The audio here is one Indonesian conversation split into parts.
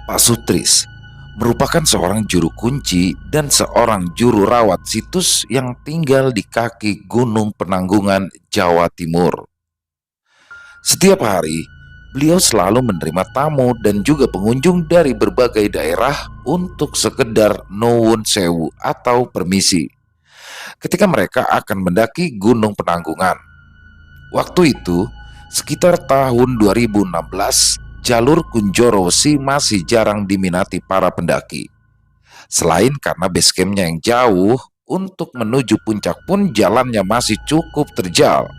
Pak Sutris merupakan seorang juru kunci dan seorang juru rawat situs yang tinggal di kaki Gunung Penanggungan, Jawa Timur. Setiap hari, beliau selalu menerima tamu dan juga pengunjung dari berbagai daerah untuk sekedar nuwun sewu atau permisi ketika mereka akan mendaki Gunung Penanggungan. Waktu itu, sekitar tahun 2016, jalur Kunjoro Wesi masih jarang diminati para pendaki. Selain karena base campnya yang jauh, untuk menuju puncak pun jalannya masih cukup terjal.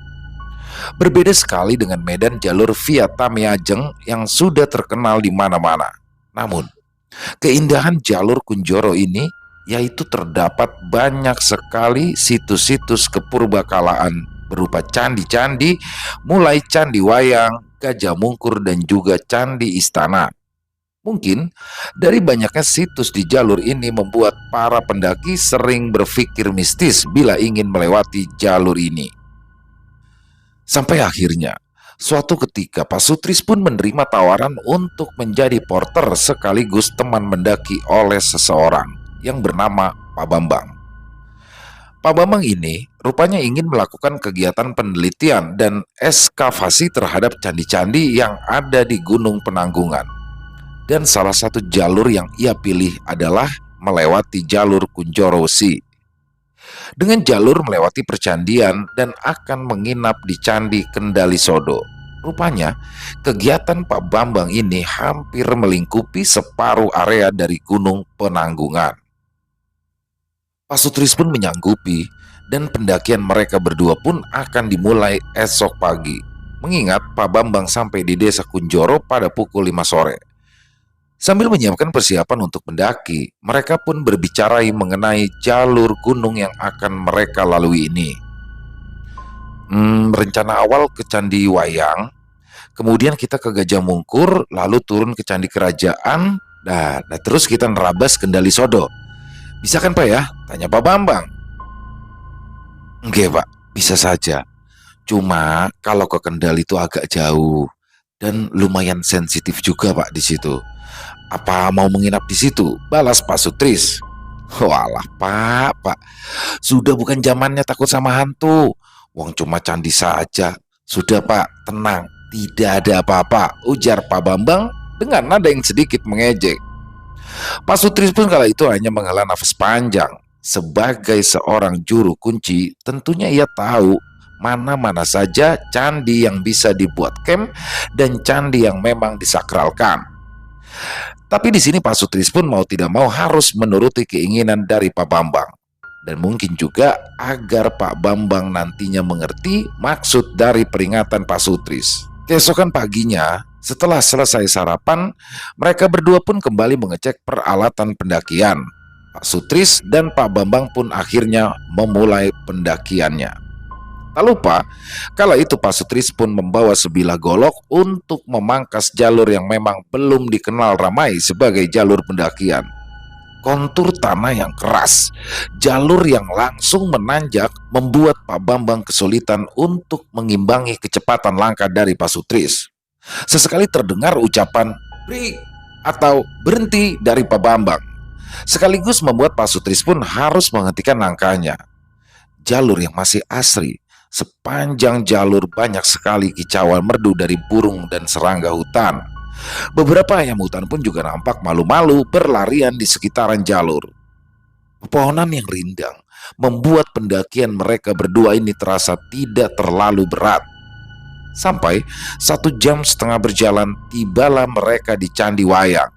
Berbeda sekali dengan medan jalur via Tamiajeng yang sudah terkenal di mana-mana. Namun, keindahan jalur Kunjoro ini yaitu terdapat banyak sekali situs-situs kepurbakalaan berupa candi-candi, mulai Candi Wayang, Gajah Mungkur, dan juga Candi Istana. Mungkin dari banyaknya situs di jalur ini membuat para pendaki sering berpikir mistis bila ingin melewati jalur ini. Sampai akhirnya, suatu ketika Pak Sutris pun menerima tawaran untuk menjadi porter sekaligus teman mendaki oleh seseorang yang bernama Pak Bambang. Pak Bambang ini rupanya ingin melakukan kegiatan penelitian dan ekskavasi terhadap candi-candi yang ada di Gunung Penanggungan. Dan salah satu jalur yang ia pilih adalah melewati jalur Kunjoro Wesi. Dengan jalur melewati percandian dan akan menginap di Candi Kendali Sodo. Rupanya, kegiatan Pak Bambang ini hampir melingkupi separuh area dari Gunung Penanggungan. Pak Sutris pun menyanggupi dan pendakian mereka berdua pun akan dimulai esok pagi. Mengingat Pak Bambang sampai di desa Kunjoro pada pukul 5 sore. Sambil menyiapkan persiapan untuk mendaki, mereka pun berbicara mengenai jalur gunung yang akan mereka lalui ini. Rencana awal ke Candi Wayang, kemudian kita ke Gajah Mungkur, lalu turun ke Candi Kerajaan, nah terus kita nerabas Kendali Sodo. Bisa kan Pak ya? Tanya Pak Bambang. Oke Pak, bisa saja. Cuma kalau ke Kendali itu agak jauh dan lumayan sensitif juga Pak di situ. Apa mau menginap di situ? Balas Pak Sutris. Walah Pak, sudah bukan zamannya takut sama hantu. Wong cuma candi saja. Sudah Pak, tenang, tidak ada apa-apa, ujar Pak Bambang dengan nada yang sedikit mengejek. Pak Sutris pun kala itu hanya menghela nafas panjang. Sebagai seorang juru kunci, tentunya ia tahu mana-mana saja candi yang bisa dibuat camp dan candi yang memang disakralkan. Tapi di sini Pak Sutris pun mau tidak mau harus menuruti keinginan dari Pak Bambang. Dan mungkin juga agar Pak Bambang nantinya mengerti maksud dari peringatan Pak Sutris. Keesokan paginya, setelah selesai sarapan, mereka berdua pun kembali mengecek peralatan pendakian. Pak Sutris dan Pak Bambang pun akhirnya memulai pendakiannya. Tak lupa, kala itu Pak Sutris pun membawa sebilah golok untuk memangkas jalur yang memang belum dikenal ramai sebagai jalur pendakian. Kontur tanah yang keras, jalur yang langsung menanjak membuat Pak Bambang kesulitan untuk mengimbangi kecepatan langkah dari Pak Sutris. Sesekali terdengar ucapan "break" atau "berhenti" dari Pak Bambang, sekaligus membuat Pak Sutris pun harus menghentikan langkahnya. Jalur yang masih asri, sepanjang jalur banyak sekali kicauan merdu dari burung dan serangga hutan. Beberapa ayam hutan pun juga nampak malu-malu berlarian di sekitaran jalur. Pepohonan yang rindang membuat pendakian mereka berdua ini terasa tidak terlalu berat. Sampai 1,5 jam berjalan, tibalah mereka di Candi Wayang.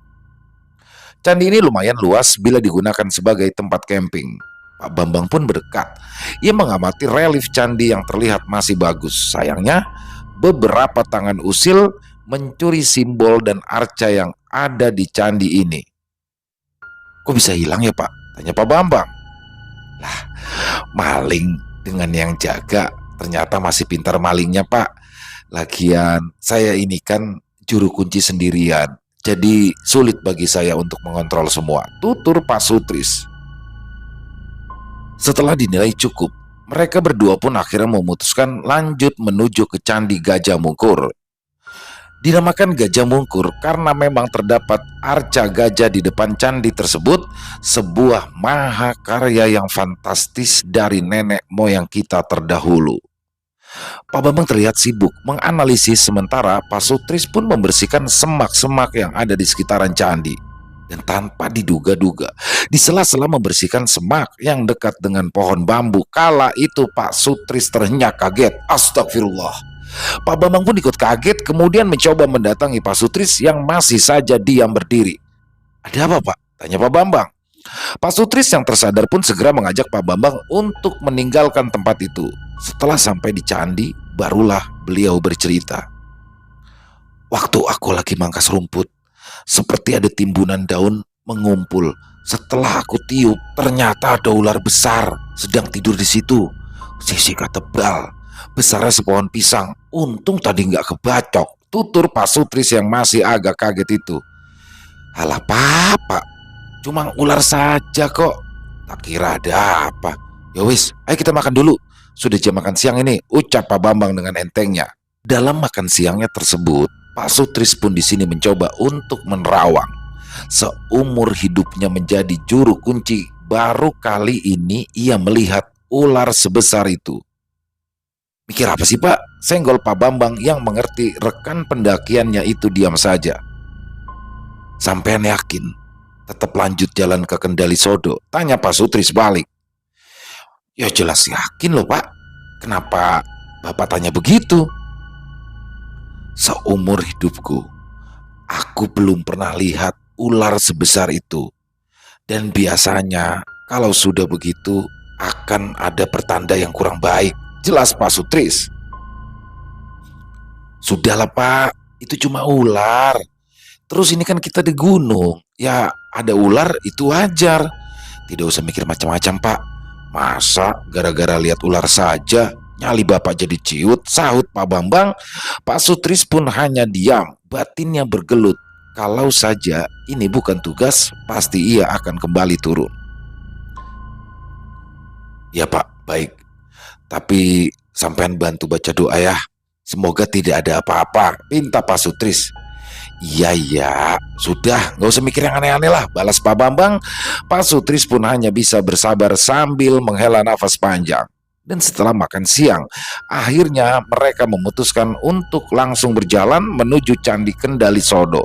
Candi ini lumayan luas bila digunakan sebagai tempat camping. Pak Bambang pun berdekat. Ia mengamati relief candi yang terlihat masih bagus. Sayangnya, beberapa tangan usil mencuri simbol dan arca yang ada di candi ini. Kok bisa hilang ya Pak? Tanya Pak Bambang. Lah, maling dengan yang jaga. Ternyata masih pintar malingnya Pak. Lagian saya ini kan juru kunci sendirian. Jadi sulit bagi saya untuk mengontrol semua, tutur Pak Sutris. Setelah dinilai cukup, mereka berdua pun akhirnya memutuskan lanjut menuju ke Candi Gajah Mungkur. Dinamakan Gajah Mungkur karena memang terdapat arca gajah di depan candi tersebut, sebuah mahakarya yang fantastis dari nenek moyang kita terdahulu. Pak Bambang terlihat sibuk menganalisis sementara Pak Sutris pun membersihkan semak-semak yang ada di sekitaran candi. Dan tanpa diduga-duga, di sela-sela membersihkan semak yang dekat dengan pohon bambu, kala itu Pak Sutris terhenyak kaget. Astagfirullah. Pak Bambang pun ikut kaget, kemudian mencoba mendatangi Pak Sutris yang masih saja diam berdiri. "Ada apa, Pak?" tanya Pak Bambang. Pak Sutris yang tersadar pun segera mengajak Pak Bambang untuk meninggalkan tempat itu. Setelah sampai di candi, barulah beliau bercerita. "Waktu aku lagi mangkas rumput, seperti ada timbunan daun mengumpul. Setelah aku tiup, ternyata ada ular besar sedang tidur di situ. Sisika tebal, besarnya sepohon pisang. Untung tadi nggak kebacok," tutur Pak Sutris yang masih agak kaget itu. "Alah Pak, cuma ular saja kok. Tak kira ada apa. Ya wis, ayo kita makan dulu. Sudah jam makan siang ini," ucap Pak Bambang dengan entengnya. Dalam makan siangnya tersebut, Pak Sutris pun di sini mencoba untuk menerawang. Seumur hidupnya menjadi juru kunci, baru kali ini ia melihat ular sebesar itu. "Mikir apa sih Pak?" senggol Pak Bambang yang mengerti rekan pendakiannya itu diam saja. "Sampean yakin tetap lanjut jalan ke Kendali Sodo?" tanya Pak Sutris balik. "Ya jelas yakin loh Pak. Kenapa Bapak tanya begitu?" "Seumur hidupku, aku belum pernah lihat ular sebesar itu. Dan biasanya kalau sudah begitu akan ada pertanda yang kurang baik," jelas Pak Sutris. "Sudahlah Pak, itu cuma ular. Terus ini kan kita di gunung, ya ada ular itu wajar. Tidak usah mikir macam-macam Pak. Masa gara-gara lihat ular saja nyali Bapak jadi ciut," sahut Pak Bambang. Pak Sutris pun hanya diam, batinnya bergelut. Kalau saja ini bukan tugas, pasti ia akan kembali turun. "Ya Pak, baik. Tapi sampean bantu baca doa ya. Semoga tidak ada apa-apa," pinta Pak Sutris. Iya, sudah, nggak usah mikir yang aneh-aneh lah," balas Pak Bambang. Pak Sutris pun hanya bisa bersabar sambil menghela nafas panjang. Dan setelah makan siang, akhirnya mereka memutuskan untuk langsung berjalan menuju Candi Kendali Sodo.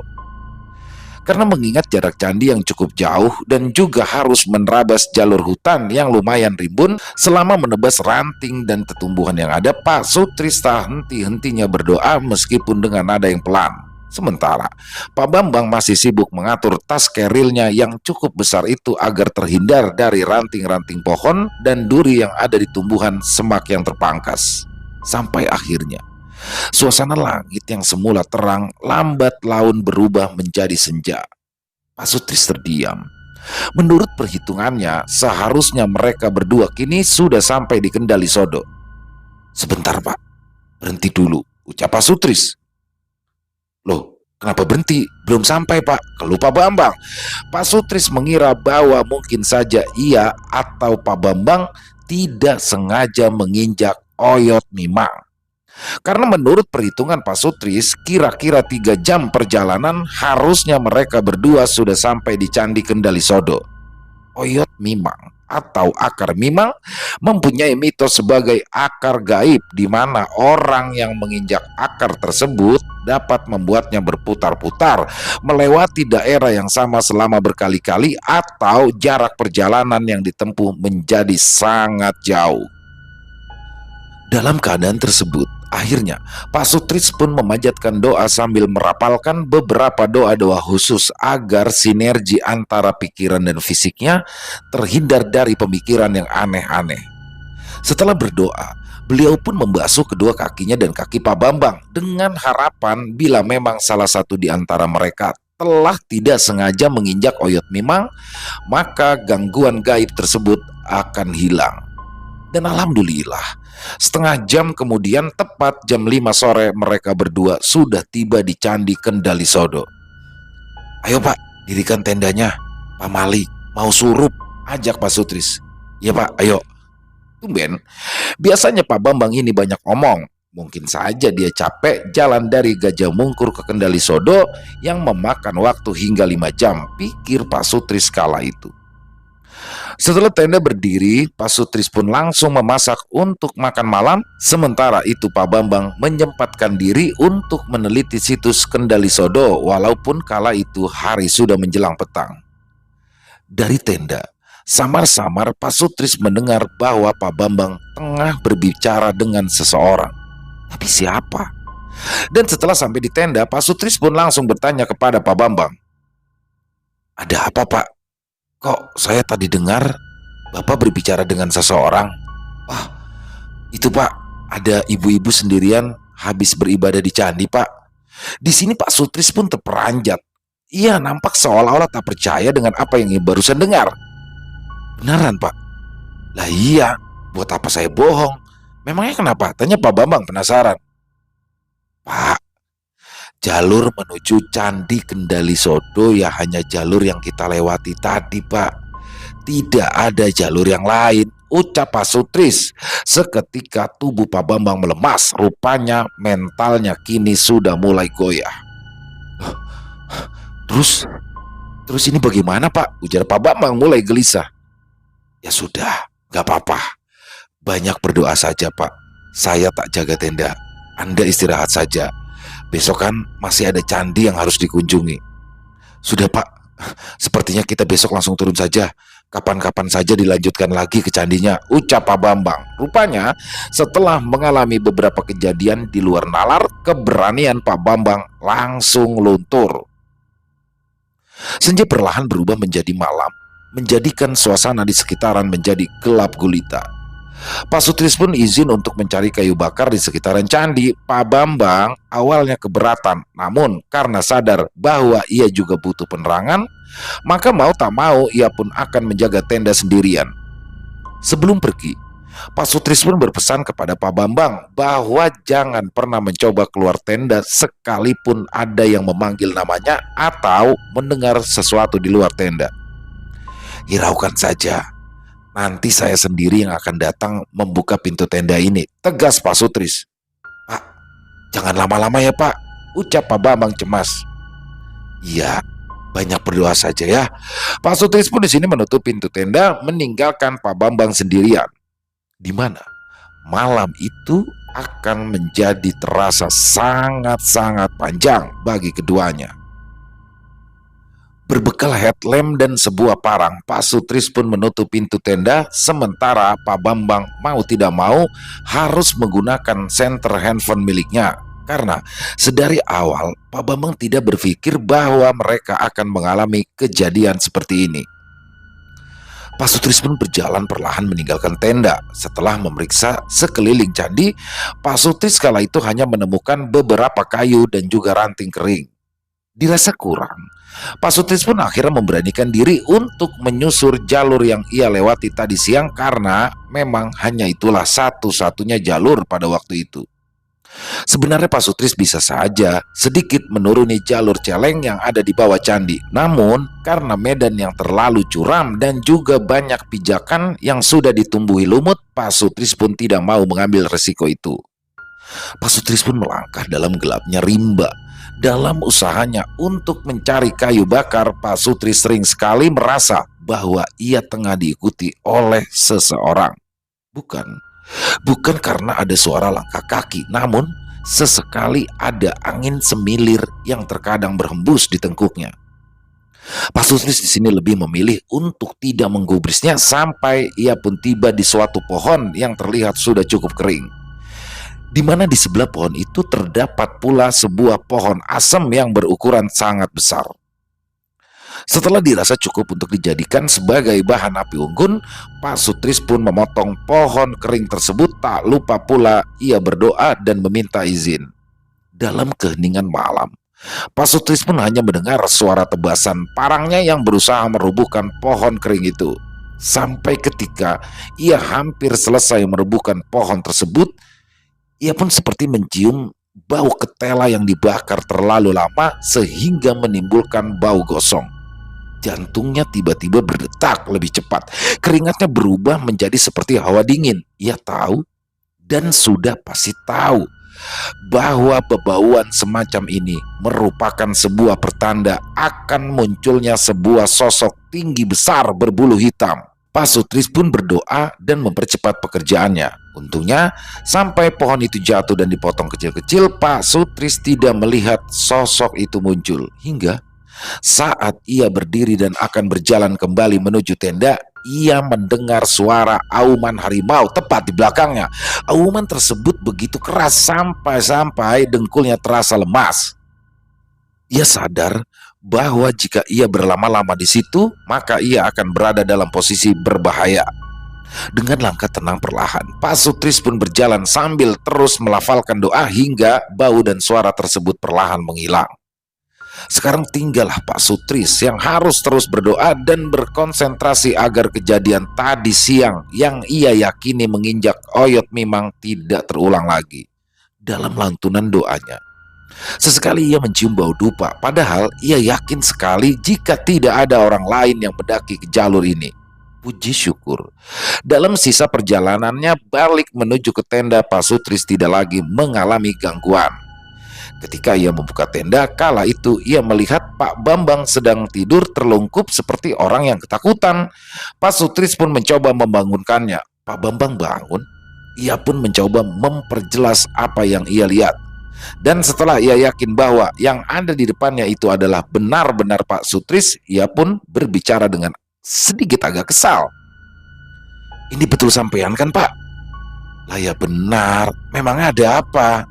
Karena mengingat jarak candi yang cukup jauh dan juga harus menerabas jalur hutan yang lumayan rimbun, selama menebas ranting dan tetumbuhan yang ada, Pak Sutris tak henti-hentinya berdoa meskipun dengan nada yang pelan. Sementara Pak Bambang masih sibuk mengatur tas kerilnya yang cukup besar itu agar terhindar dari ranting-ranting pohon dan duri yang ada di tumbuhan semak yang terpangkas. Sampai akhirnya suasana langit yang semula terang lambat laun berubah menjadi senja. Pak Sutris terdiam. Menurut perhitungannya, seharusnya mereka berdua kini sudah sampai di Kendali Sodo. "Sebentar Pak, berhenti dulu," ucap Pak Sutris. "Loh, kenapa berhenti? Belum sampai Pak," keluh Pak Bambang. Pak Sutris mengira bahwa mungkin saja ia atau Pak Bambang tidak sengaja menginjak oyot Mimang. Karena menurut perhitungan Pak Sutris, kira-kira 3 jam perjalanan harusnya mereka berdua sudah sampai di Candi Kendali Sodo. Oyot Mimang atau akar mimang mempunyai mitos sebagai akar gaib di mana orang yang menginjak akar tersebut dapat membuatnya berputar-putar melewati daerah yang sama selama berkali-kali atau jarak perjalanan yang ditempuh menjadi sangat jauh. Dalam keadaan tersebut, akhirnya Pak Sutris pun memanjatkan doa sambil merapalkan beberapa doa-doa khusus agar sinergi antara pikiran dan fisiknya terhindar dari pemikiran yang aneh-aneh. Setelah berdoa, beliau pun membasuh kedua kakinya dan kaki Pak Bambang dengan harapan bila memang salah satu di antara mereka telah tidak sengaja menginjak oyot Mimang, maka gangguan gaib tersebut akan hilang. Dan alhamdulillah, setengah jam kemudian tepat jam 5 sore mereka berdua sudah tiba di Candi Kendali Sodo. "Ayo Pak, dirikan tendanya. Pak Malik mau surup," ajak Pak Sutris. "Ya Pak, ayo." Tumben, biasanya Pak Bambang ini banyak omong, Mungkin saja dia capek jalan dari Gajah Mungkur ke Kendali Sodo yang memakan waktu hingga 5 jam, pikir Pak Sutris kala itu. Setelah tenda berdiri, Pak Sutris pun langsung memasak untuk makan malam. Sementara itu Pak Bambang menyempatkan diri untuk meneliti situs Kendali Sodo walaupun kala itu hari sudah menjelang petang. Dari tenda, samar-samar Pak Sutris mendengar bahwa Pak Bambang tengah berbicara dengan seseorang. Tapi siapa? Dan setelah sampai di tenda, Pak Sutris pun langsung bertanya kepada Pak Bambang. Ada apa, Pak? Kok saya tadi dengar Bapak berbicara dengan seseorang? Wah, itu Pak, ada ibu-ibu sendirian habis beribadah di candi, Pak. Di sini Pak Sutris pun terperanjat. Ia nampak seolah-olah tak percaya dengan apa yang ia barusan dengar. Beneran, Pak? Lah iya, buat apa saya bohong? Memangnya kenapa? Tanya Pak Bambang penasaran. Pak, jalur menuju Candi Kendali Sodo ya hanya jalur yang kita lewati tadi, Pak. Tidak ada jalur yang lain, ucap Pak Sutris. Seketika tubuh Pak Bambang melemas. Rupanya mentalnya kini sudah mulai goyah. Terus ini bagaimana, Pak? Ujar Pak Bambang mulai gelisah. Ya sudah, gak apa-apa. Banyak berdoa saja, Pak. Saya tak jaga tenda. Anda istirahat saja. Besok kan masih ada candi yang harus dikunjungi. Sudah, Pak. Sepertinya kita besok langsung turun saja. Kapan-kapan saja dilanjutkan lagi ke candinya, ucap Pak Bambang. Rupanya setelah mengalami beberapa kejadian di luar nalar, keberanian Pak Bambang langsung luntur. Senja perlahan berubah menjadi malam, menjadikan suasana di sekitaran menjadi gelap gulita. Pak Sutris pun izin untuk mencari kayu bakar di sekitaran candi. Pak Bambang awalnya keberatan, namun karena sadar bahwa ia juga butuh penerangan, maka mau tak mau ia pun akan menjaga tenda sendirian. Sebelum pergi, Pak Sutris pun berpesan kepada Pak Bambang bahwa jangan pernah mencoba keluar tenda sekalipun ada yang memanggil namanya atau mendengar sesuatu di luar tenda. Hiraukan saja, nanti saya sendiri yang akan datang membuka pintu tenda ini, tegas Pak Sutris. Pak, jangan lama-lama ya Pak, ucap Pak Bambang cemas. Iya, banyak berdoa saja ya. Pak Sutris pun di sini menutup pintu tenda, meninggalkan Pak Bambang sendirian. Di mana malam itu akan menjadi terasa sangat-sangat panjang bagi keduanya. Berbekal headlamp dan sebuah parang, Pak Sutris pun menutup pintu tenda, sementara Pak Bambang mau tidak mau harus menggunakan senter handphone miliknya. Karena sedari awal Pak Bambang tidak berpikir bahwa mereka akan mengalami kejadian seperti ini. Pak Sutris pun berjalan perlahan meninggalkan tenda. Setelah memeriksa sekeliling candi, Pak Sutris kala itu hanya menemukan beberapa kayu dan juga ranting kering. Dirasa kurang, Pak Sutris pun akhirnya memberanikan diri untuk menyusur jalur yang ia lewati tadi siang karena memang hanya itulah satu-satunya jalur pada waktu itu. Sebenarnya Pak Sutris bisa saja sedikit menuruni jalur celeng yang ada di bawah candi. Namun karena medan yang terlalu curam dan juga banyak pijakan yang sudah ditumbuhi lumut, Pak Sutris pun tidak mau mengambil resiko itu. Pak Sutris pun melangkah dalam gelapnya rimba. Dalam usahanya untuk mencari kayu bakar, Pak Sutris sering sekali merasa bahwa ia tengah diikuti oleh seseorang. Bukan karena ada suara langkah kaki, namun sesekali ada angin semilir yang terkadang berhembus di tengkuknya. Pak Sutris di sini lebih memilih untuk tidak menggubrisnya sampai ia pun tiba di suatu pohon yang terlihat sudah cukup kering. Di mana di sebelah pohon itu terdapat pula sebuah pohon asem yang berukuran sangat besar. Setelah dirasa cukup untuk dijadikan sebagai bahan api unggun, Pak Sutris pun memotong pohon kering tersebut. Tak lupa pula ia berdoa dan meminta izin. Dalam keheningan malam, Pak Sutris pun hanya mendengar suara tebasan parangnya yang berusaha merubuhkan pohon kering itu. Sampai ketika ia hampir selesai merubuhkan pohon tersebut, ia pun seperti mencium bau ketela yang dibakar terlalu lama sehingga menimbulkan bau gosong. Jantungnya tiba-tiba berdetak lebih cepat. Keringatnya berubah menjadi seperti hawa dingin. Ia tahu dan sudah pasti tahu bahwa bebauan semacam ini merupakan sebuah pertanda akan munculnya sebuah sosok tinggi besar berbulu hitam. Pak Sutris pun berdoa dan mempercepat pekerjaannya. Untungnya, sampai pohon itu jatuh dan dipotong kecil-kecil, Pak Sutris tidak melihat sosok itu muncul. Hingga saat ia berdiri dan akan berjalan kembali menuju tenda, ia mendengar suara auman harimau tepat di belakangnya. Auman tersebut begitu keras sampai-sampai dengkulnya terasa lemas. Ia sadar bahwa jika ia berlama-lama di situ, maka ia akan berada dalam posisi berbahaya. Dengan langkah tenang perlahan, Pak Sutris pun berjalan sambil terus melafalkan doa hingga bau dan suara tersebut perlahan menghilang. Sekarang tinggallah Pak Sutris yang harus terus berdoa dan berkonsentrasi agar kejadian tadi siang yang ia yakini menginjak oyot Mimang tidak terulang lagi. Dalam lantunan doanya, sesekali ia mencium bau dupa, padahal ia yakin sekali jika tidak ada orang lain yang mendaki ke jalur ini. Puji syukur, dalam sisa perjalanannya balik menuju ke tenda, Pak Sutris tidak lagi mengalami gangguan. Ketika ia membuka tenda, kala itu ia melihat Pak Bambang sedang tidur terlungkup seperti orang yang ketakutan. Pak Sutris pun mencoba membangunkannya. Pak Bambang bangun. Ia pun mencoba memperjelas apa yang ia lihat. Dan setelah ia yakin bahwa yang ada di depannya itu adalah benar-benar Pak Sutris, ia pun berbicara dengan sedikit agak kesal. "Ini betul sampean kan, Pak?" "Lah ya benar, memang ada apa?"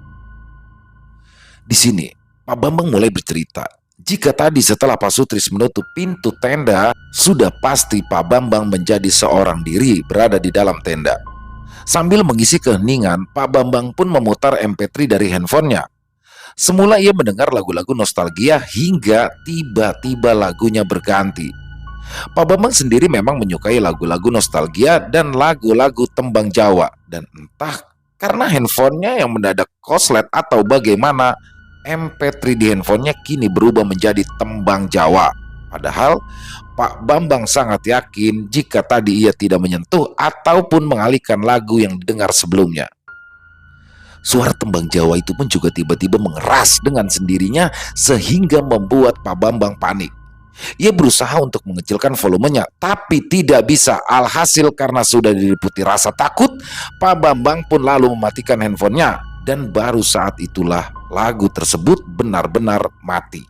Di sini, Pak Bambang mulai bercerita. Jika tadi setelah Pak Sutris menutup pintu tenda, sudah pasti Pak Bambang menjadi seorang diri berada di dalam tenda. Sambil mengisi keheningan, Pak Bambang pun memutar MP3 dari handphonenya. Semula ia mendengar lagu-lagu nostalgia hingga tiba-tiba lagunya berganti. Pak Bambang sendiri memang menyukai lagu-lagu nostalgia dan lagu-lagu tembang Jawa. Dan entah karena handphonenya yang mendadak koslet atau bagaimana, MP3 di handphonenya kini berubah menjadi tembang Jawa. Padahal Pak Bambang sangat yakin jika tadi ia tidak menyentuh ataupun mengalihkan lagu yang didengar sebelumnya. Suara tembang Jawa itu pun juga tiba-tiba mengeras dengan sendirinya sehingga membuat Pak Bambang panik. Ia berusaha untuk mengecilkan volumenya, tapi tidak bisa. Alhasil karena sudah diliputi rasa takut, Pak Bambang pun lalu mematikan handphonenya. Dan baru saat itulah lagu tersebut benar-benar mati.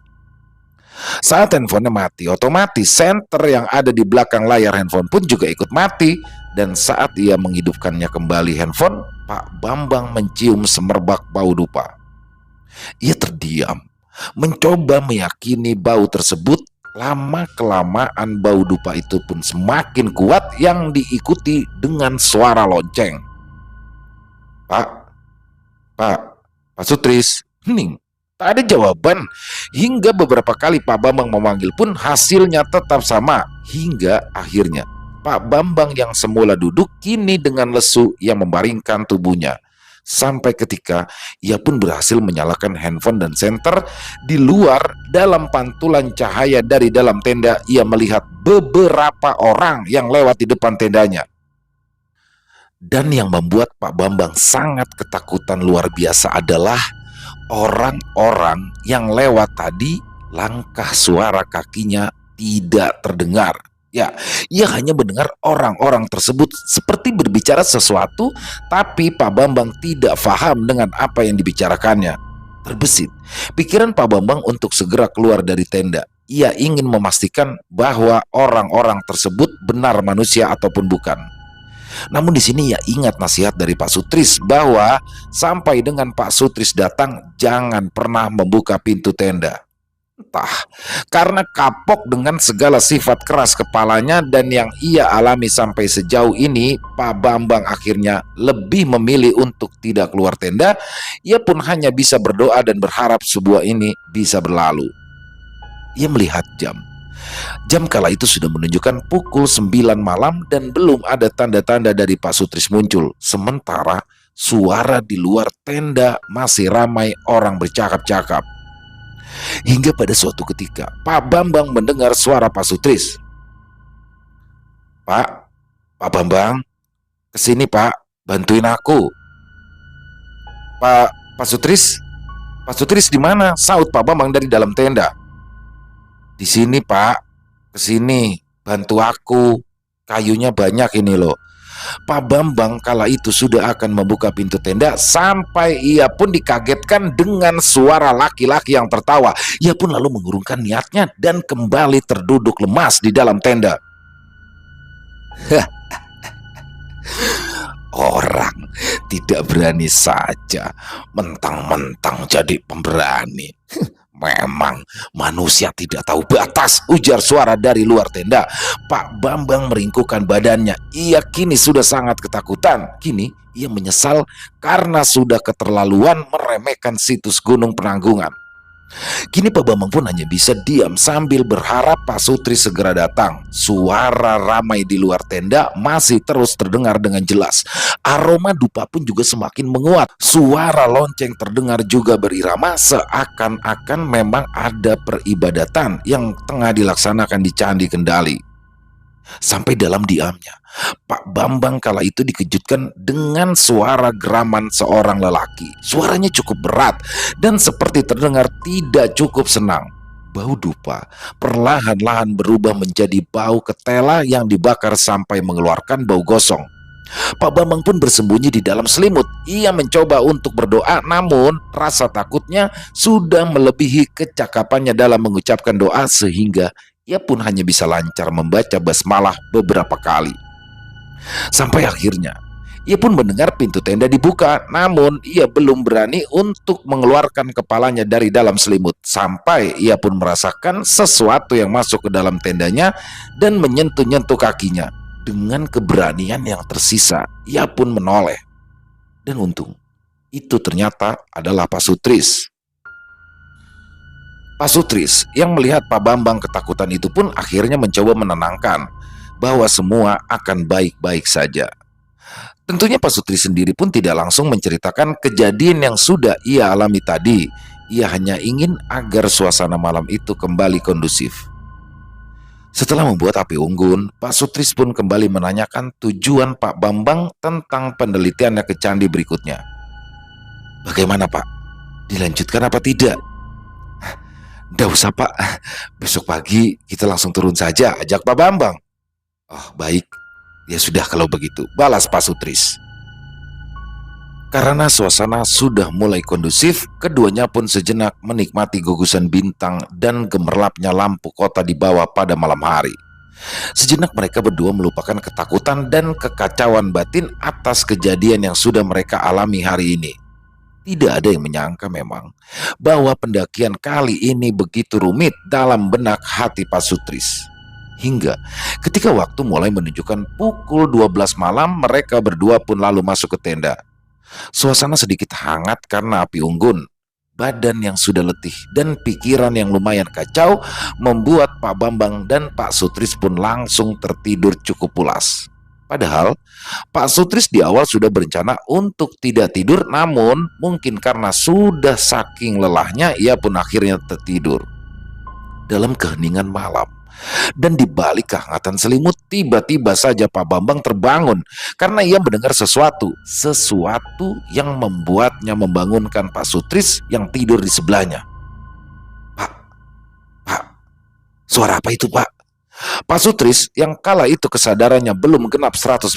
Saat handphonenya mati, otomatis senter yang ada di belakang layar handphone pun juga ikut mati. Dan saat ia menghidupkannya kembali handphone, Pak Bambang mencium semerbak bau dupa. Ia terdiam, mencoba meyakini bau tersebut. Lama-kelamaan bau dupa itu pun semakin kuat yang diikuti dengan suara lonceng. Pak Sutris, hening. Tak ada jawaban. Hingga beberapa kali Pak Bambang memanggil pun hasilnya tetap sama. Hingga akhirnya Pak Bambang yang semula duduk kini dengan lesu yang membaringkan tubuhnya. Sampai ketika ia pun berhasil menyalakan handphone dan senter. Di luar, dalam pantulan cahaya dari dalam tenda, ia melihat beberapa orang yang lewat di depan tendanya. Dan yang membuat Pak Bambang sangat ketakutan luar biasa adalah orang-orang yang lewat tadi, langkah suara kakinya tidak terdengar. Ya, ia hanya mendengar orang-orang tersebut seperti berbicara sesuatu, tapi Pak Bambang tidak paham dengan apa yang dibicarakannya. Terbesit pikiran Pak Bambang untuk segera keluar dari tenda. Ia ingin memastikan bahwa orang-orang tersebut benar manusia ataupun bukan. Namun di sini ia ingat nasihat dari Pak Sutris bahwa sampai dengan Pak Sutris datang, jangan pernah membuka pintu tenda. Entah karena kapok dengan segala sifat keras kepalanya dan yang ia alami sampai sejauh ini, Pak Bambang akhirnya lebih memilih untuk tidak keluar tenda. Ia pun hanya bisa berdoa dan berharap sebuah ini bisa berlalu. Ia melihat jam. Jam kala itu sudah menunjukkan pukul 9 malam dan belum ada tanda-tanda dari Pak Sutris muncul. Sementara suara di luar tenda masih ramai orang bercakap-cakap. Hingga pada suatu ketika Pak Bambang mendengar suara Pak Sutris. Pak Bambang, kesini Pak, bantuin aku." Pak Sutris, Pak Sutris di mana? Saut Pak Bambang dari dalam tenda. Di sini Pak, kesini, bantu aku. Kayunya banyak ini loh. Pak Bambang kala itu sudah akan membuka pintu tenda sampai ia pun dikagetkan dengan suara laki-laki yang tertawa. Ia pun lalu mengurungkan niatnya dan kembali terduduk lemas di dalam tenda. Orang tidak berani saja, mentang-mentang jadi pemberani. Memang manusia tidak tahu batas, ujar suara dari luar tenda. Pak Bambang meringkukkan badannya. Ia kini sudah sangat ketakutan. Kini ia menyesal karena sudah keterlaluan meremehkan situs Gunung Penanggungan. Kini Pak Bambang pun hanya bisa diam sambil berharap Pak Sutris segera datang. Suara ramai di luar tenda masih terus terdengar dengan jelas. Aroma dupa pun juga semakin menguat. Suara lonceng terdengar juga berirama, seakan-akan memang ada peribadatan yang tengah dilaksanakan di Candi Kendali. Sampai dalam diamnya, Pak Bambang kala itu dikejutkan dengan suara geraman seorang lelaki. Suaranya cukup berat dan seperti terdengar tidak cukup senang. Bau dupa perlahan-lahan berubah menjadi bau ketela yang dibakar sampai mengeluarkan bau gosong. Pak Bambang pun bersembunyi di dalam selimut. Ia mencoba untuk berdoa, namun rasa takutnya sudah melebihi kecakapannya dalam mengucapkan doa sehingga ia pun hanya bisa lancar membaca basmalah beberapa kali. Sampai akhirnya ia pun mendengar pintu tenda dibuka, namun ia belum berani untuk mengeluarkan kepalanya dari dalam selimut sampai ia pun merasakan sesuatu yang masuk ke dalam tendanya dan menyentuh-nyentuh kakinya. Dengan keberanian yang tersisa, ia pun menoleh. Dan untung, itu ternyata adalah Pak Sutris. Pak Sutris yang melihat Pak Bambang ketakutan itu pun akhirnya mencoba menenangkan bahwa semua akan baik-baik saja. Tentunya Pak Sutris sendiri pun tidak langsung menceritakan kejadian yang sudah ia alami tadi. Ia hanya ingin agar suasana malam itu kembali kondusif. Setelah membuat api unggun, Pak Sutris pun kembali menanyakan tujuan Pak Bambang tentang penelitiannya ke candi berikutnya. Bagaimana Pak? Dilanjutkan apa tidak? Nggak usah Pak, besok pagi kita langsung turun saja, ajak Pak Bambang. Oh baik, ya sudah kalau begitu, balas Pak Sutris. Karena suasana sudah mulai kondusif, keduanya pun sejenak menikmati gugusan bintang dan gemerlapnya lampu kota di bawah pada malam hari. Sejenak mereka berdua melupakan ketakutan dan kekacauan batin atas kejadian yang sudah mereka alami hari ini. Tidak ada yang menyangka memang bahwa pendakian kali ini begitu rumit dalam benak hati Pak Sutris. Hingga ketika waktu mulai menunjukkan pukul 12 malam, mereka berdua pun lalu masuk ke tenda. Suasana sedikit hangat karena api unggun. Badan yang sudah letih dan pikiran yang lumayan kacau membuat Pak Bambang dan Pak Sutris pun langsung tertidur cukup pulas. Padahal Pak Sutris di awal sudah berencana untuk tidak tidur, namun mungkin karena sudah saking lelahnya ia pun akhirnya tertidur. Dalam keheningan malam dan di balik kehangatan selimut, tiba-tiba saja Pak Bambang terbangun karena ia mendengar sesuatu yang membuatnya membangunkan Pak Sutris yang tidur di sebelahnya. Pak, suara apa itu Pak? Pak Sutris yang kala itu kesadarannya belum genap 100%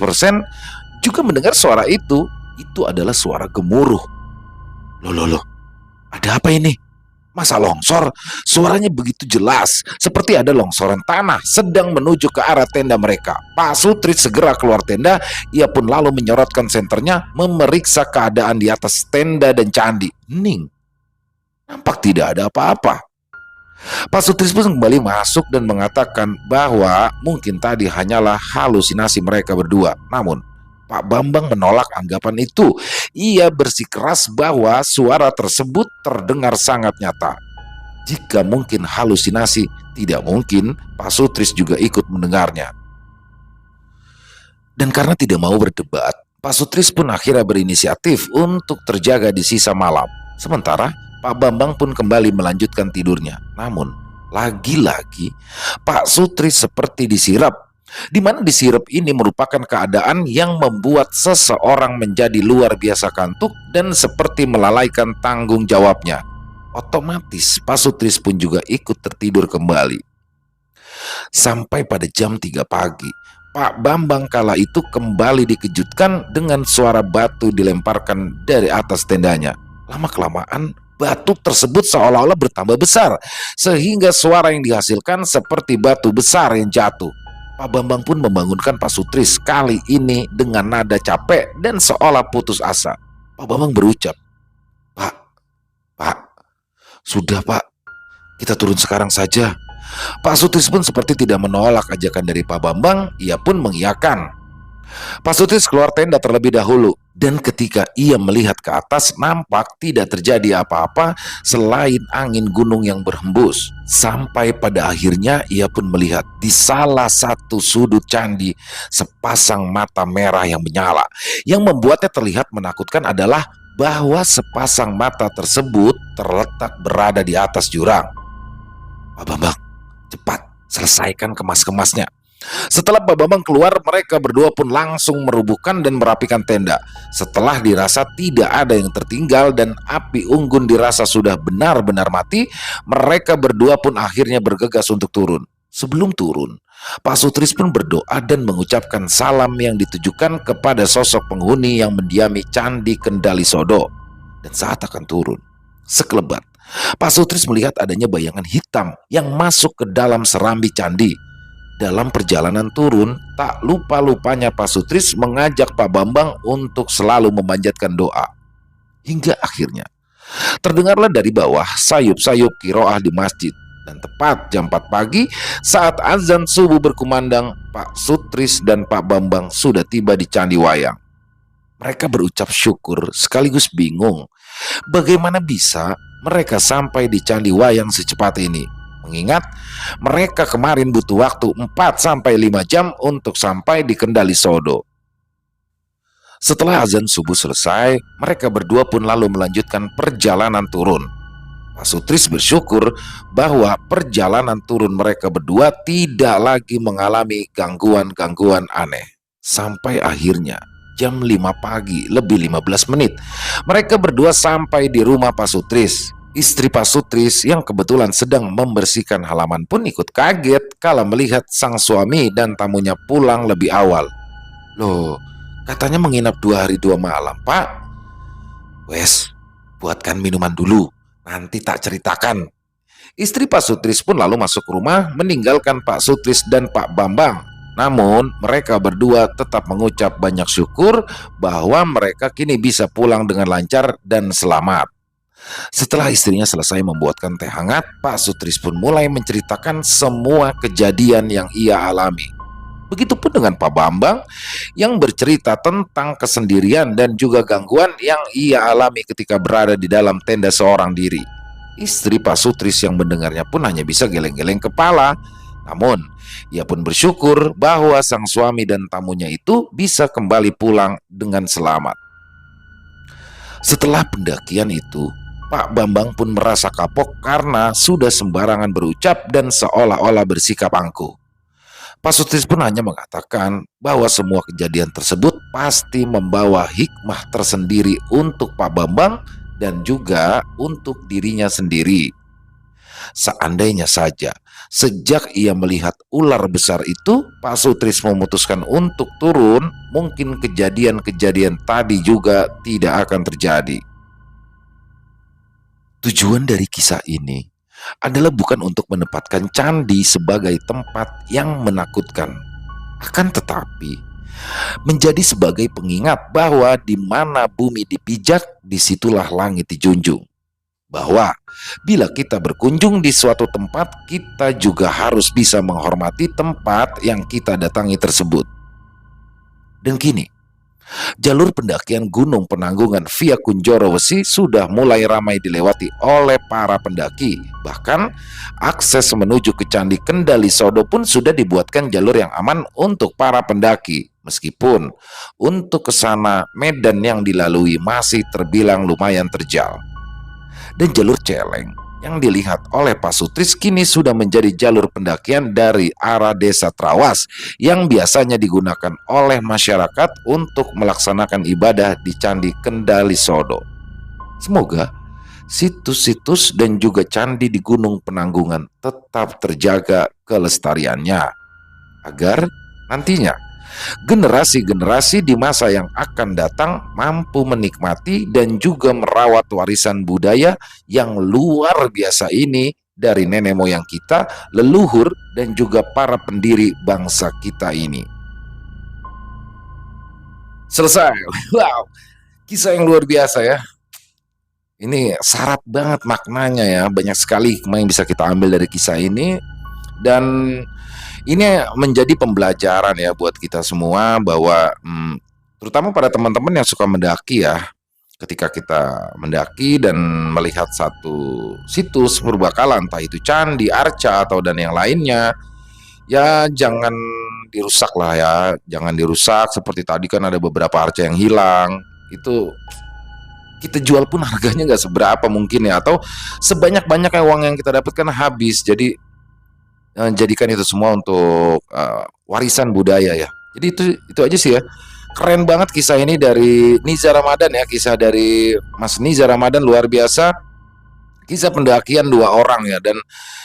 juga mendengar suara itu. Itu adalah suara gemuruh. Loh, ada apa ini? Masa longsor? Suaranya begitu jelas, seperti ada longsoran tanah sedang menuju ke arah tenda mereka. Pak Sutris segera keluar tenda. Ia pun lalu menyorotkan senternya memeriksa keadaan di atas tenda dan candi. Hening, nampak tidak ada apa-apa. Pak Sutris pun kembali masuk dan mengatakan bahwa mungkin tadi hanyalah halusinasi mereka berdua. Namun Pak Bambang menolak anggapan itu. Ia bersikeras bahwa suara tersebut terdengar sangat nyata. Jika mungkin halusinasi, tidak mungkin Pak Sutris juga ikut mendengarnya. Dan karena tidak mau berdebat, Pak Sutris pun akhirnya berinisiatif untuk terjaga di sisa malam. Sementara Pak Bambang pun kembali melanjutkan tidurnya. Namun lagi-lagi Pak Sutris seperti disirap. Di mana disirep ini merupakan keadaan yang membuat seseorang menjadi luar biasa kantuk dan seperti melalaikan tanggung jawabnya. Otomatis Pak Sutris pun juga ikut tertidur kembali. Sampai pada jam 3 pagi, Pak Bambang kala itu kembali dikejutkan dengan suara batu dilemparkan dari atas tendanya. Lama-kelamaan, batu tersebut seolah-olah bertambah besar, sehingga suara yang dihasilkan seperti batu besar yang jatuh. Pak Bambang pun membangunkan Pak Sutris kali ini dengan nada capek dan seolah putus asa. Pak Bambang berucap, "Pak, Pak, sudah Pak, kita turun sekarang saja." Pak Sutris pun seperti tidak menolak ajakan dari Pak Bambang, ia pun mengiyakan. Pak Sutris keluar tenda terlebih dahulu, dan ketika ia melihat ke atas nampak tidak terjadi apa-apa selain angin gunung yang berhembus. Sampai pada akhirnya ia pun melihat di salah satu sudut candi sepasang mata merah yang menyala. Yang membuatnya terlihat menakutkan adalah bahwa sepasang mata tersebut terletak berada di atas jurang. "Pak Bambang, cepat selesaikan kemas-kemasnya." Setelah Pak Bambang keluar, mereka berdua pun langsung merubuhkan dan merapikan tenda. Setelah dirasa tidak ada yang tertinggal dan api unggun dirasa sudah benar-benar mati, mereka berdua pun akhirnya bergegas untuk turun. Sebelum turun, Pak Sutris pun berdoa dan mengucapkan salam yang ditujukan kepada sosok penghuni yang mendiami Candi Kendali Sodo. Dan saat akan turun, sekelebat Pak Sutris melihat adanya bayangan hitam yang masuk ke dalam serambi candi. Dalam perjalanan turun, tak lupa-lupanya Pak Sutris mengajak Pak Bambang untuk selalu memanjatkan doa. Hingga akhirnya, terdengarlah dari bawah sayup-sayup kiroah di masjid. Dan tepat jam 4 pagi, saat azan subuh berkumandang, Pak Sutris dan Pak Bambang sudah tiba di Candi Wayang. Mereka berucap syukur sekaligus bingung. Bagaimana bisa mereka sampai di Candi Wayang secepat ini? Mengingat mereka kemarin butuh waktu 4-5 jam untuk sampai di Kendali Sodo. Setelah azan subuh selesai, mereka berdua pun lalu melanjutkan perjalanan turun. Pak Sutris bersyukur bahwa perjalanan turun mereka berdua tidak lagi mengalami gangguan-gangguan aneh. Sampai akhirnya jam 5 pagi lebih 15 menit, mereka berdua sampai di rumah Pak Sutris. Istri Pak Sutris yang kebetulan sedang membersihkan halaman pun ikut kaget kala melihat sang suami dan tamunya pulang lebih awal. "Loh, katanya menginap 2 hari 2 malam, Pak." "Wes, buatkan minuman dulu, nanti tak ceritakan." Istri Pak Sutris pun lalu masuk rumah meninggalkan Pak Sutris dan Pak Bambang. Namun mereka berdua tetap mengucap banyak syukur bahwa mereka kini bisa pulang dengan lancar dan selamat. Setelah istrinya selesai membuatkan teh hangat, Pak Sutris pun mulai menceritakan semua kejadian yang ia alami. Begitupun dengan Pak Bambang yang bercerita tentang kesendirian dan juga gangguan yang ia alami ketika berada di dalam tenda seorang diri. Istri Pak Sutris yang mendengarnya pun hanya bisa geleng-geleng kepala. Namun, ia pun bersyukur bahwa sang suami dan tamunya itu bisa kembali pulang dengan selamat. Setelah pendakian itu, Pak Bambang pun merasa kapok karena sudah sembarangan berucap dan seolah-olah bersikap angkuh. Pak Sutris pun hanya mengatakan bahwa semua kejadian tersebut pasti membawa hikmah tersendiri untuk Pak Bambang dan juga untuk dirinya sendiri. Seandainya saja sejak ia melihat ular besar itu, Pak Sutris memutuskan untuk turun, mungkin kejadian-kejadian tadi juga tidak akan terjadi. Tujuan dari kisah ini adalah bukan untuk menempatkan candi sebagai tempat yang menakutkan, akan tetapi menjadi sebagai pengingat bahwa di mana bumi dipijak, disitulah langit dijunjung. Bahwa bila kita berkunjung di suatu tempat, kita juga harus bisa menghormati tempat yang kita datangi tersebut. Dan kini, jalur pendakian Gunung Penanggungan via Kunjoro Wesi sudah mulai ramai dilewati oleh para pendaki. Bahkan akses menuju ke Candi Kendali Sodo pun sudah dibuatkan jalur yang aman untuk para pendaki. Meskipun untuk ke sana medan yang dilalui masih terbilang lumayan terjal. Dan jalur celeng Yang dilihat oleh Pak Sutris kini sudah menjadi jalur pendakian dari arah Desa Trawas yang biasanya digunakan oleh masyarakat untuk melaksanakan ibadah di Candi Kendali Sodo. Semoga situs-situs dan juga candi di Gunung Penanggungan tetap terjaga kelestariannya agar nantinya generasi-generasi di masa yang akan datang mampu menikmati dan juga merawat warisan budaya yang luar biasa ini dari nenek moyang kita, leluhur, dan juga para pendiri bangsa kita ini. Selesai. Wow, kisah yang luar biasa ya. Ini syarat banget maknanya ya, banyak sekali hikmah yang bisa kita ambil dari kisah ini. Dan ini menjadi pembelajaran ya buat kita semua bahwa terutama pada teman-teman yang suka mendaki ya, ketika kita mendaki dan melihat satu situs purbakala, entah itu candi, arca atau dan yang lainnya, ya jangan dirusak lah ya, jangan dirusak. Seperti tadi kan ada beberapa arca yang hilang, itu kita jual pun harganya nggak seberapa mungkin ya, atau sebanyak-banyaknya uang yang kita dapatkan habis. Jadi jadikan itu semua untuk warisan budaya ya. Jadi itu aja sih ya. Keren banget kisah ini dari Niza Ramadan ya, kisah dari Mas Niza Ramadan luar biasa. Kisah pendakian 2 orang ya, dan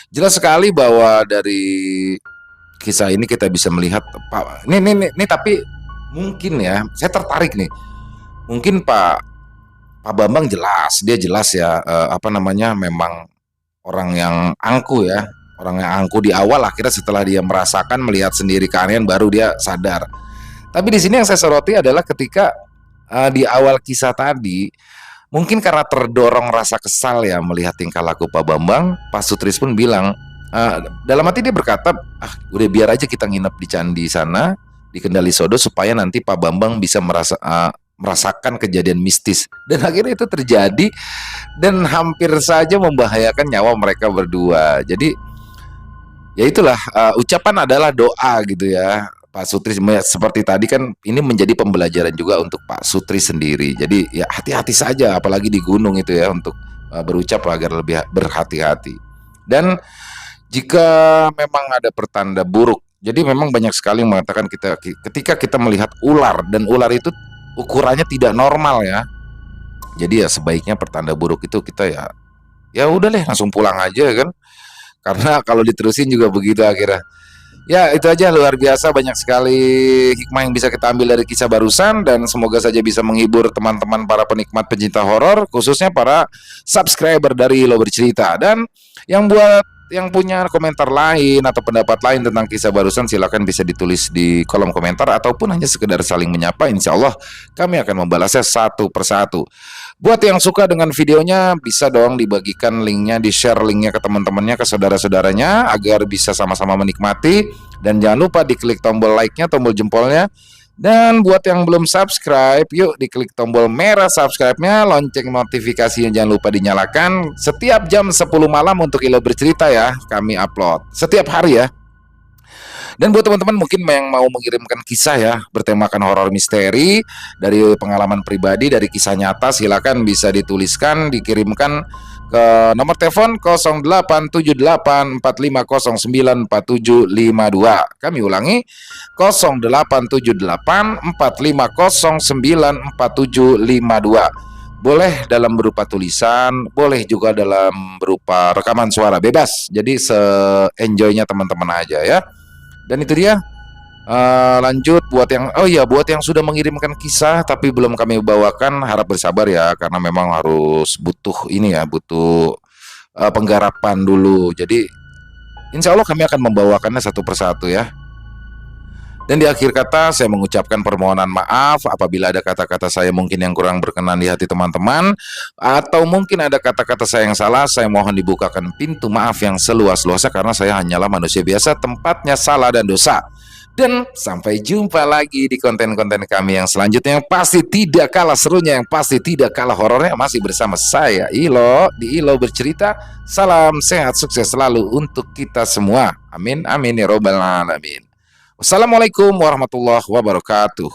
jelas sekali bahwa dari kisah ini kita bisa melihat Pak. Ini tapi mungkin ya, saya tertarik nih. Mungkin Pak Bambang jelas, dia jelas ya, memang orang yang angkuh ya, orang yang angkuh di awal, akhirnya setelah dia merasakan, melihat sendiri keanehan, baru dia sadar. Tapi di sini yang saya soroti adalah ketika di awal kisah tadi, mungkin karena terdorong rasa kesal ya melihat tingkah laku Pak Bambang, Pak Sutris pun bilang, dalam hati dia berkata, udah biar aja kita nginep di candi sana, di Kendali Sodo, supaya nanti Pak Bambang bisa merasakan kejadian mistis. Dan akhirnya itu terjadi dan hampir saja membahayakan nyawa mereka berdua. Jadi ya itulah, ucapan adalah doa gitu ya Pak Sutris. Seperti tadi kan, ini menjadi pembelajaran juga untuk Pak Sutris sendiri. Jadi ya hati-hati saja, apalagi di gunung itu ya, untuk berucap agar lebih berhati-hati. Dan jika memang ada pertanda buruk, jadi memang banyak sekali yang mengatakan ketika kita melihat ular, dan ular itu ukurannya tidak normal ya, jadi ya sebaiknya pertanda buruk itu kita ya udah deh langsung pulang aja kan, karena kalau diterusin juga begitu akhirnya. Ya itu aja, luar biasa, banyak sekali hikmah yang bisa kita ambil dari kisah barusan, dan semoga saja bisa menghibur teman-teman para penikmat pencinta horor, khususnya para subscriber dari Ilo Bercerita. Dan yang punya komentar lain atau pendapat lain tentang kisah barusan, silakan bisa ditulis di kolom komentar, ataupun hanya sekedar saling menyapa. Insya Allah kami akan membalasnya satu persatu. Buat yang suka dengan videonya, bisa dong dibagikan linknya, di-share linknya ke teman-temannya, ke saudara-saudaranya, agar bisa sama-sama menikmati. Dan jangan lupa diklik tombol like-nya, tombol jempolnya. Dan buat yang belum subscribe, yuk diklik tombol merah subscribe-nya, lonceng notifikasinya jangan lupa dinyalakan. Setiap jam 10 malam untuk Ilo Bercerita ya, kami upload setiap hari ya. Dan buat teman-teman mungkin yang mau mengirimkan kisah ya, bertemakan horor misteri, dari pengalaman pribadi, dari kisah nyata, silakan bisa dituliskan, dikirimkan ke nomor telepon 087845094752. Kami ulangi, 087845094752. Boleh dalam berupa tulisan, boleh juga dalam berupa rekaman suara, bebas. Jadi se-enjoynya teman-teman aja ya. Dan itu dia. Lanjut buat yang sudah mengirimkan kisah tapi belum kami bawakan, harap bersabar ya, karena memang harus butuh penggarapan dulu. Jadi insya Allah kami akan membawakannya satu persatu ya. Dan di akhir kata saya mengucapkan permohonan maaf apabila ada kata-kata saya mungkin yang kurang berkenan di hati teman-teman, atau mungkin ada kata-kata saya yang salah. Saya mohon dibukakan pintu maaf yang seluas-luasnya, karena saya hanyalah manusia biasa, tempatnya salah dan dosa. Dan sampai jumpa lagi di konten-konten kami yang selanjutnya, yang pasti tidak kalah serunya, yang pasti tidak kalah horornya, masih bersama saya Ilo di Ilo Bercerita. Salam sehat, sukses selalu untuk kita semua. Amin amin ya robbal alamin. Wassalamualaikum warahmatullahi wabarakatuh.